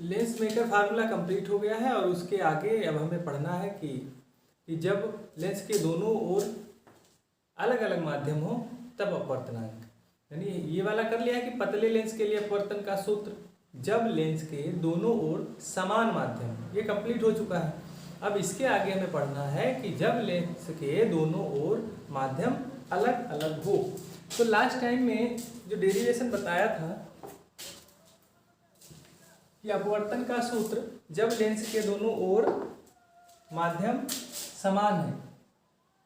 Lens maker formula complete हो गया है और उसके आगे अब हमें पढ़ना है कि जब लेंस के दोनों ओर अलग अलग माध्यम हो तब अपवर्तनांक, यानी ये वाला कर लिया है कि पतले लेंस के लिए अपवर्तन का सूत्र जब लेंस के दोनों ओर समान माध्यम, ये कंप्लीट हो चुका है। अब इसके आगे हमें पढ़ना है कि जब लेंस के दोनों ओर माध्यम अलग अलग हो। तो लास्ट टाइम में जो डेरिवेशन बताया था कि अपवर्तन का सूत्र जब लेंस के दोनों ओर माध्यम समान है,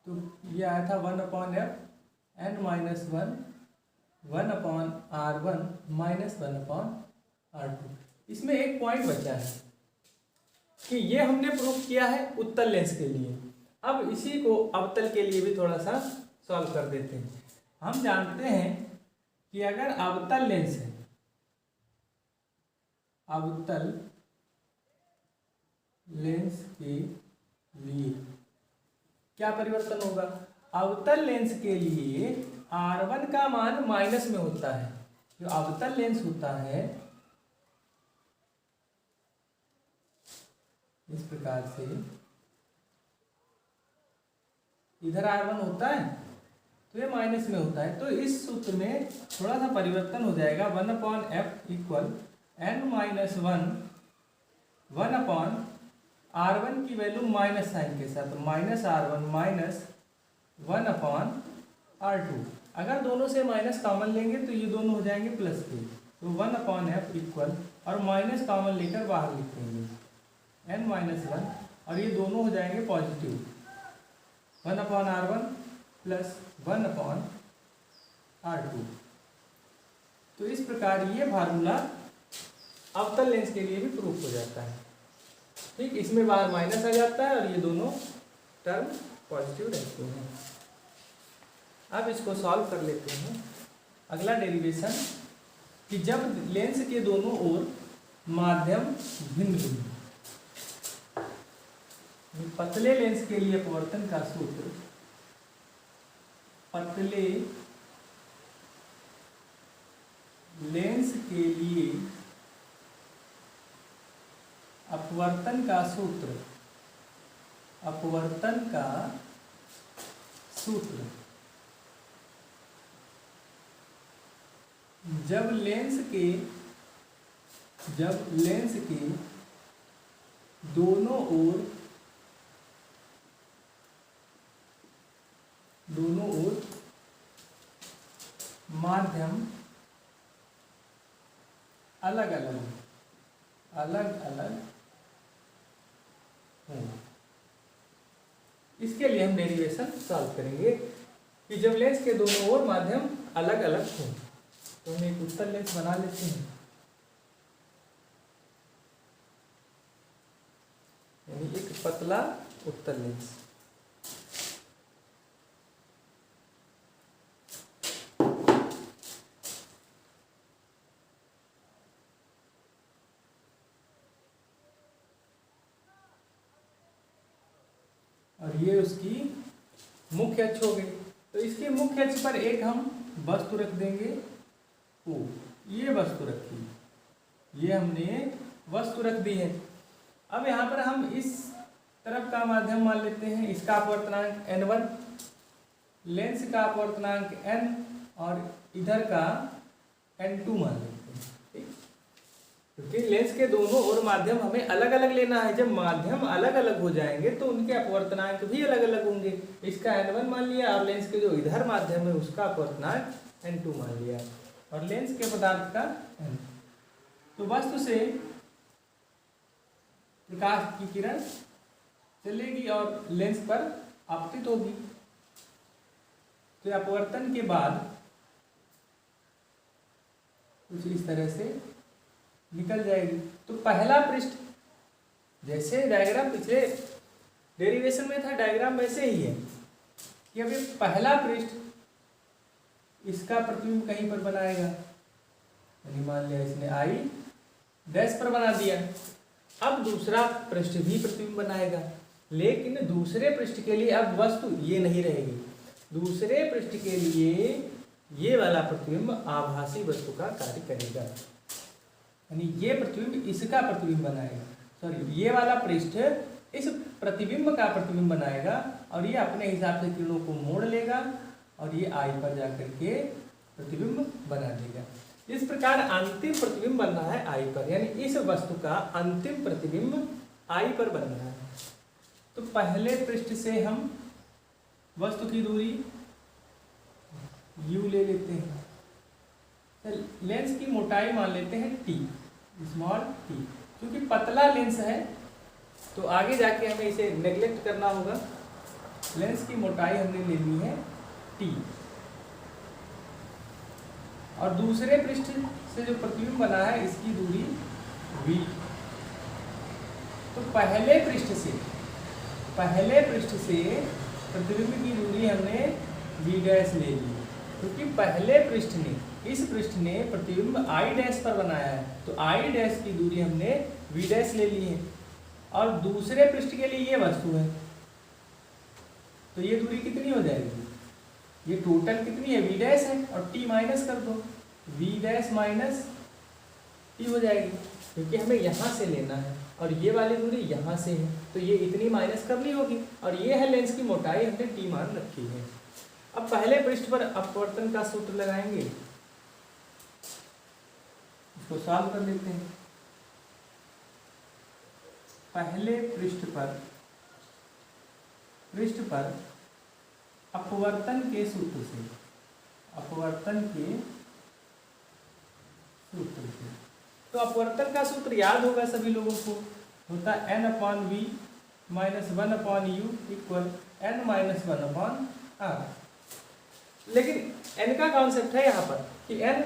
तो ये आया था 1/f(n-1) 1/r1 - 1/r2। इसमें एक पॉइंट बचा है कि ये हमने प्रूफ किया है उत्तल लेंस के लिए। अब इसी को अवतल के लिए भी थोड़ा सा सॉल्व कर देते हैं। हम जानते हैं कि अगर अवतल लेंस है, अवतल लेंस के लिए क्या परिवर्तन होगा? अवतल लेंस के लिए R1 का मान माइनस में होता है। जो अवतल लेंस होता है इस प्रकार से, इधर R1 होता है तो ये माइनस में होता है, तो इस सूत्र में थोड़ा सा परिवर्तन हो जाएगा। 1/f = n-1 1/r1 की वैल्यू माइनस साइन के साथ, -r1 - 1/r2। अगर दोनों से माइनस कॉमन लेंगे तो ये दोनों हो जाएंगे प्लस के, तो 1/f इक्वल, और माइनस कॉमन लेकर बाहर लिखेंगे n-1, और ये दोनों हो जाएंगे पॉजिटिव, 1/r1 + 1/r2। तो इस प्रकार ये फार्मूला अवतल लेंस के लिए भी प्रूफ हो जाता है। ठीक, इसमें बाहर माइनस आ जाता है और ये दोनों टर्म पॉजिटिव रहते हैं। अब इसको सॉल्व कर लेते हैं। अगला डेरिवेशन कि जब लेंस के दोनों ओर माध्यम भिन्न भिन्न, पतले लेंस के लिए अपवर्तन का सूत्र, पतले लेंस के लिए अपवर्तन का सूत्र, अपवर्तन का सूत्र जब लेंस के दोनों ओर माध्यम अलग अलग हो। इसके लिए हम डेरिवेशन सॉल्व करेंगे कि जब लेंस के दोनों ओर माध्यम अलग अलग हो। तो हम एक उत्तल लेंस बना लेते हैं, यानी एक पतला उत्तल लेंस। और ये उसकी मुख्य अक्ष हो गई, तो इसके मुख्य अक्ष पर एक हम वस्तु रख देंगे O। ये वस्तु रखी, ये हमने वस्तु रख दी है। अब यहाँ पर हम इस तरफ का माध्यम मान लेते हैं, इसका अपवर्तनांक n1, लेंस का अपवर्तनांक n, और इधर का n2 मान लेते हैं। क्योंकि लेंस के दोनों ओर माध्यम हमें अलग अलग लेना है। जब माध्यम अलग अलग हो जाएंगे तो उनके अपवर्तनांक भी अलग अलग होंगे। इसका n1 मान लिया और लेंस के जो इधर माध्यम है उसका अपवर्तनांक n2 मान लिया, और लेंस के पदार्थ का n। तो वस्तु से प्रकाश की किरण चलेगी और लेंस पर आपतित होगी। तो अपवर्तन के बाद कुछ इस तरह से निकल जाएगी। तो पहला पृष्ठ, जैसे डायग्राम पिछले डेरिवेशन में था, डायग्राम वैसे ही है कि अब ये पहला पृष्ठ इसका प्रतिबिंब कहीं पर बनाएगा, यानी मान लिया इसने I डैश पर बना दिया। अब दूसरा पृष्ठ भी प्रतिबिंब बनाएगा, लेकिन दूसरे पृष्ठ के लिए अब वस्तु ये नहीं रहेगी। दूसरे पृष्ठ के लिए ये वाला प्रतिबिंब आभासी वस्तु का कार्य करेगा। यानी ये प्रतिबिंब इसका प्रतिबिंब बनाएगा, सॉरी ये वाला पृष्ठ इस प्रतिबिंब का प्रतिबिंब बनाएगा और ये अपने हिसाब से किरणों को मोड़ लेगा और ये आई पर जाकर के प्रतिबिंब बना देगा। इस प्रकार अंतिम प्रतिबिंब बन रहा है आई पर, यानी इस वस्तु का अंतिम प्रतिबिंब आई पर बन रहा है। तो पहले पृष्ठ से हम वस्तु की दूरी u ले लेते हैं, लेंस की मोटाई मान लेते हैं t, स्मॉल t। क्योंकि पतला लेंस है तो आगे जाके हमें इसे नेग्लेक्ट करना होगा। लेंस की मोटाई हमने ले ली है t, और दूसरे पृष्ठ से जो प्रतिबिंब बना है इसकी दूरी v। तो पहले पृष्ठ से प्रतिबिंब की दूरी हमने v डैश ले ली, क्योंकि पहले पृष्ठ ने इस पृष्ठ ने प्रतिबिंब आई डैश पर बनाया है, तो आई डैश की दूरी हमने v डैश ले ली है। और दूसरे पृष्ठ के लिए ये वस्तु है, तो ये दूरी कितनी हो जाएगी, ये टोटल कितनी है v डैश है, और t माइनस कर दो, v डैश माइनस t हो जाएगी, क्योंकि हमें यहाँ से लेना है और ये वाली दूरी यहाँ से है, तो ये इतनी माइनस करनी होगी। और ये है लेंस की मोटाई, हमने t मान रखी है। अब पहले पृष्ठ पर अपवर्तन का सूत्र लगाएंगे, इसको सॉल्व कर लेते हैं। पहले पृष्ठ पर अपवर्तन के सूत्र से, तो अपवर्तन का सूत्र याद होगा सभी लोगों को, होता है n/v minus 1/u equal n minus 1/r। लेकिन n का कॉन्सेप्ट है यहाँ पर कि n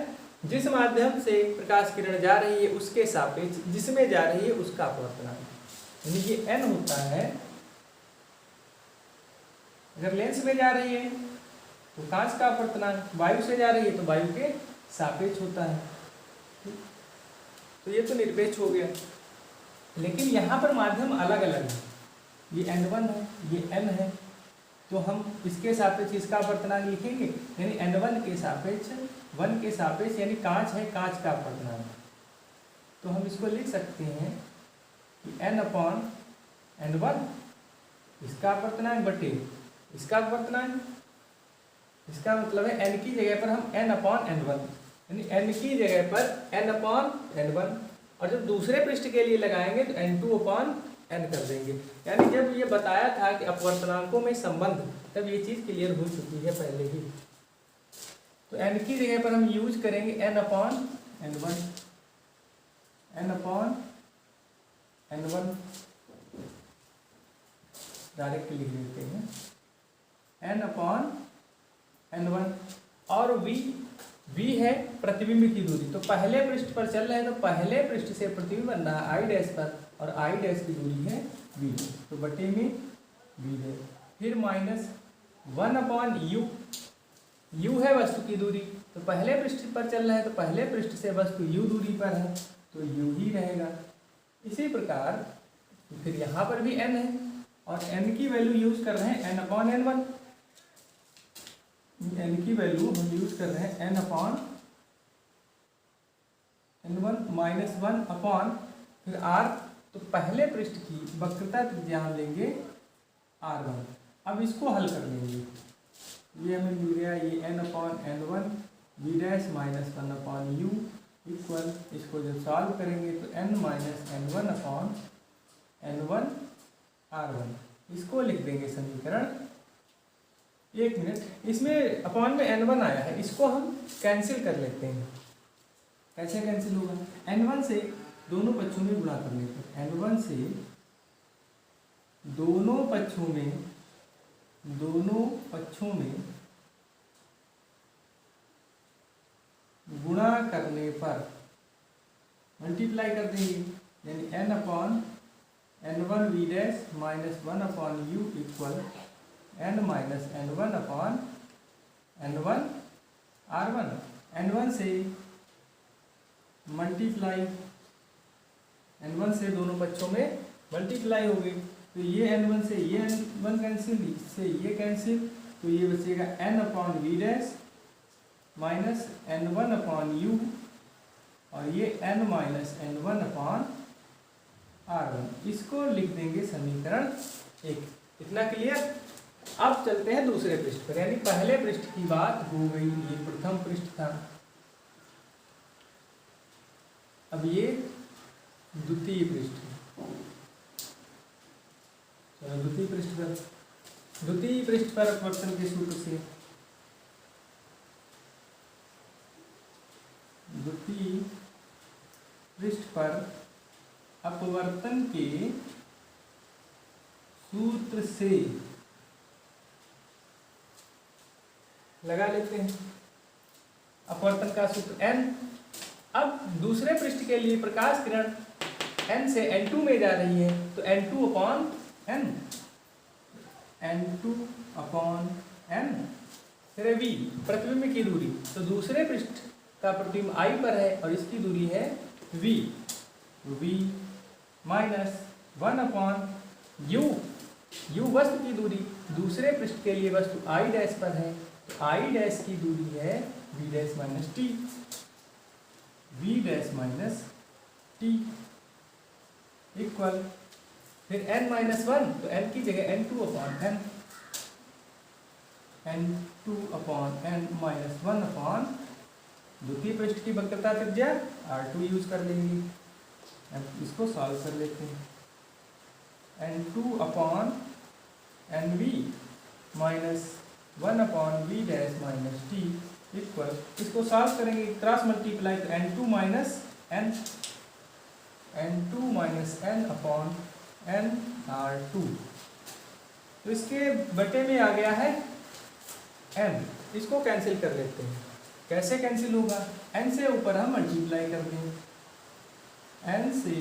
जिस माध्यम से प्रकाश किरण जा रही है उसके सापेक्ष जिसमें जा रही है उसका अपवर्तनांक, यानी ये n होता है। अगर लेंस में जा रही है तो कांच का अपवर्तनांक, वायु से जा रही है तो वायु के सापेक्ष होता है। तो ये तो निरपेक्ष हो गया, लेकिन यहाँ पर माध्यम अलग अलग है, ये n1 है, ये n है, तो हम इसके सापेक्ष इसका अपवर्तनांक लिखेंगे, यानी n1 के सापेक्ष 1 के सापेक्ष, यानी कांच है, कांच का अपवर्तनांक। तो हम इसको लिख सकते हैं कि n/n1 इसका अपवर्तनांक बटे इसका अपवर्तनांक, इसका मतलब है n की जगह पर हम n/n1, यानी n की जगह पर n/n1, और जब दूसरे पृष्ठ के लिए लगाएंगे तो n2/n कर देंगे। यानी जब ये बताया था कि अपवर्तनांकों में संबंध, तब ये चीज़ क्लियर हो चुकी है पहले ही। तो n की जगह पर हम यूज करेंगे n/n1, डायरेक्ट लिख देते हैं n/n1, और v है प्रतिबिंब की दूरी। तो पहले पृष्ठ पर चल रहे हैं तो पहले पृष्ठ से प्रतिबिंब बन रहा है आई डैश पर, और आई डैश की दूरी है v, तो बटे में v है। फिर माइनस 1/u, u है वस्तु की दूरी, तो पहले पृष्ठ पर चल रहा है तो पहले पृष्ठ से वस्तु u दूरी पर है तो u ही रहेगा। इसी प्रकार फिर यहाँ पर भी n है और n की वैल्यू यूज कर रहे हैं n/n1, n की वैल्यू हम यूज कर रहे हैं n/n1 माइनस 1 फिर r, तो पहले पृष्ठ की वक्रता त्रिज्या हम लेंगे r1। अब इसको हल कर लेंगे, ये हमें मिल गया ये n/n1 v dash minus 1/u equal, इसको जब सॉल्व करेंगे तो n माइनस n1/n1 r1, इसको लिख देंगे समीकरण। एक मिनट, इसमें अपॉन में n1 आया है, इसको हम कैंसिल कर लेते हैं। कैसे कैंसिल होगा, n1 से दोनों पक्षों में गुणा कर लेते हैं, n1 से दोनों पक्षों में गुणा करने पर मल्टीप्लाई कर देंगे, यानी n/n1 v dash minus 1/u equal n minus n1/n1 r1। n1 से मल्टीप्लाई, n1 से दोनों पक्षों में मल्टीप्लाई हो गई, तो ये n1 से ये n1 कैंसिल, इससे ये कैंसिल, तो ये बचेगा n/v डैश माइनस n1/u और ये n minus n one upon R1। इसको लिख देंगे समीकरण 1। इतना क्लियर। अब चलते हैं दूसरे पृष्ठ पर, यानी पहले पृष्ठ की बात हो गई, ये प्रथम पृष्ठ था। अब ये द्वितीय पृष्ठ है। चलो द्वितीय पृष्ठ पर अपवर्तन के सूत्र से द्वितीय पृष्ठ पर अपवर्तन के सूत्र से लगा लेते हैं अपवर्तन का सूत्र n। अब दूसरे पृष्ठ के लिए प्रकाश किरण n से n2 में जा रही है, तो n2 upon n, n2 upon n। फिर v प्रतिबिंब की दूरी, तो दूसरे पृष्ठ का प्रतिबिंब I पर है और इसकी दूरी है v, v minus 1 upon u, u वस्तु की दूरी, दूसरे पृष्ठ के लिए वस्तु I डैश पर है, तो I डैश की दूरी है v dash minus t, v dash minus t equal, फिर n माइनस 1, तो n की जगह n2 upon n, n2 upon n minus 1 upon द्वितीय पृष्ठ की वक्रता त्रिज्या R2 यूज कर लेंगे। अब इसको सॉल्व कर लेते हैं। n2 upon nv minus 1 upon v dash minus t equal, इसको सॉल्व करेंगे क्रॉस मल्टीप्लाई, तो n2 minus n, n2 minus n upon n R2, तो इसके बटे में आ गया है n। इसको कैंसिल कर लेते हैं। कैसे कैंसिल होगा? n से ऊपर हम मल्टीप्लाई कर देंगे, n से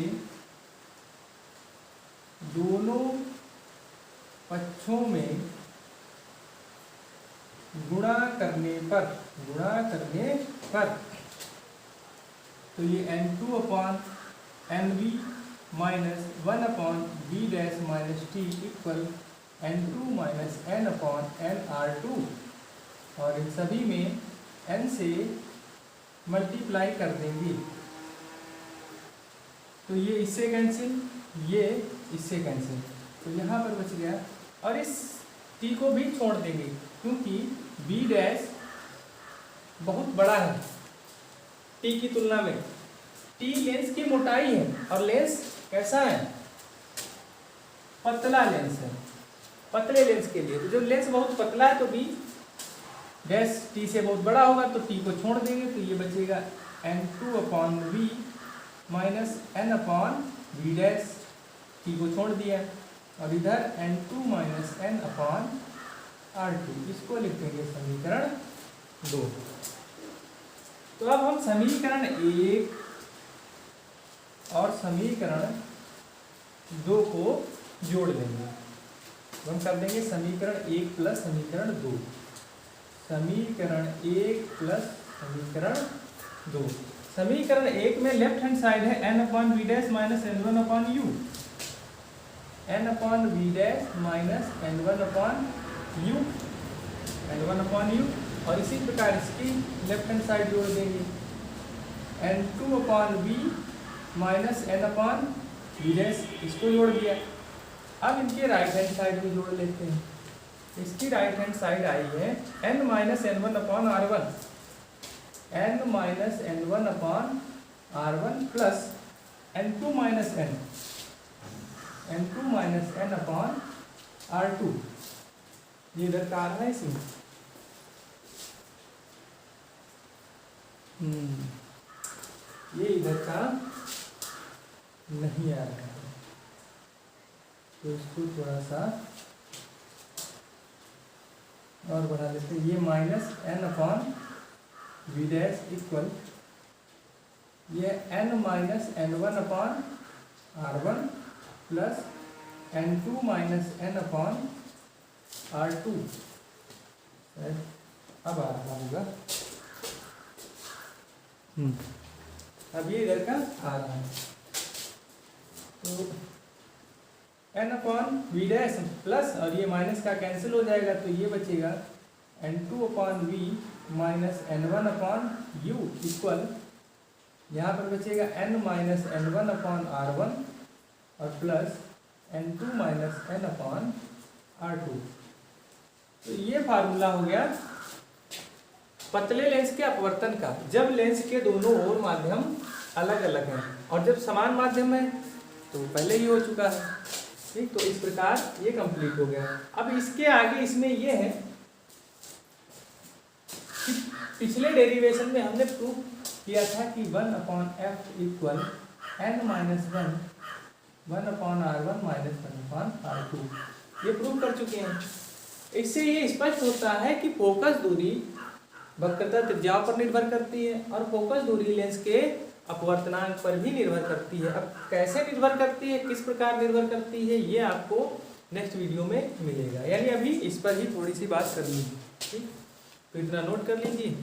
दोनों पक्षों में गुणा करने पर तो ये n2 upon nv minus 1 upon v dash minus t equal n2 minus n upon n R2, और इन सभी में n से मल्टीप्लाई कर देंगे, तो ये इससे कैंसिल, ये इससे कैंसिल, तो यहाँ पर बच गया। और इस t को भी छोड़ देंगे क्योंकि b डैश बहुत बड़ा है t की तुलना में। t लेंस की मोटाई है और लेंस कैसा है? पतला लेंस है। पतले लेंस के लिए तो जो लेंस बहुत पतला है तो b डैश t से बहुत बड़ा होगा, तो t को छोड़ देंगे, तो ये बचेगा n2 upon v minus n upon v dash, t को छोड़ दिया, और इधर n2 minus n upon R2, इसको लिख देंगे समीकरण 2। तो अब हम समीकरण 1 और समीकरण 2 को जोड़ लेंगे। हम कर देंगे समीकरण 1 प्लस समीकरण 2, समीकरण 1 प्लस समीकरण 2। समीकरण 1 में लेफ्ट हैंड साइड है n upon v dash minus n1 upon u, n upon v dash minus n1 upon u, n1 upon u, और इसी प्रकार इसकी लेफ्ट हैंड साइड जोड़ देंगे, n2 upon v minus n upon v dash, इसको जोड़ दिया। अब इनके राइट हैंड साइड में जोड़ लेते हैं। इसकी राइट हैंड साइड आई है n minus n1 upon R1, n minus n1 upon R1 plus n2 minus n, n2 minus n upon R2, ये इधर का आ रहा है इसमें। ये इधर का नहीं आ रहा है, तो इसको थोड़ा सा और बढ़ा लेते हैं। ये minus n upon v dash equal, ये n minus n1 upon R1 plus n2 minus n upon R2, अब आ रहा होगा। अब ये इधर का आ रहा है, तो n upon v dash plus, और ये माइनस का कैंसिल हो जाएगा, तो ये बचेगा n2 upon v minus n1 upon u equal, यहाँ पर बचेगा n-n1/r1 और प्लस n2-n/r2। तो ये फार्मूला हो गया पतले लेंस के अपवर्तन का, जब लेंस के दोनों ओर माध्यम अलग अलग हैं, और जब समान माध्यम है तो पहले ही हो चुका है। ठीक, तो इस प्रकार ये कंप्लीट हो गया। अब इसके आगे इसमें ये है कि पिछले डेरिवेशन में हमने प्रूफ किया था कि 1/f = n-1/r1 - 1/r2, ये प्रूफ कर चुके हैं। इससे ये स्पष्ट होता है कि फोकस दूरी वक्रता त्रिज्याओं पर निर्भर करती है और फोकस दूरी लेंस के अपवर्तनांक पर भी निर्भर करती है। अब कैसे निर्भर करती है, किस प्रकार निर्भर करती है, ये आपको नेक्स्ट वीडियो में मिलेगा, यानी अभी इस पर ही थोड़ी सी बात करनी है। ठीक, तो इतना नोट कर लीजिए।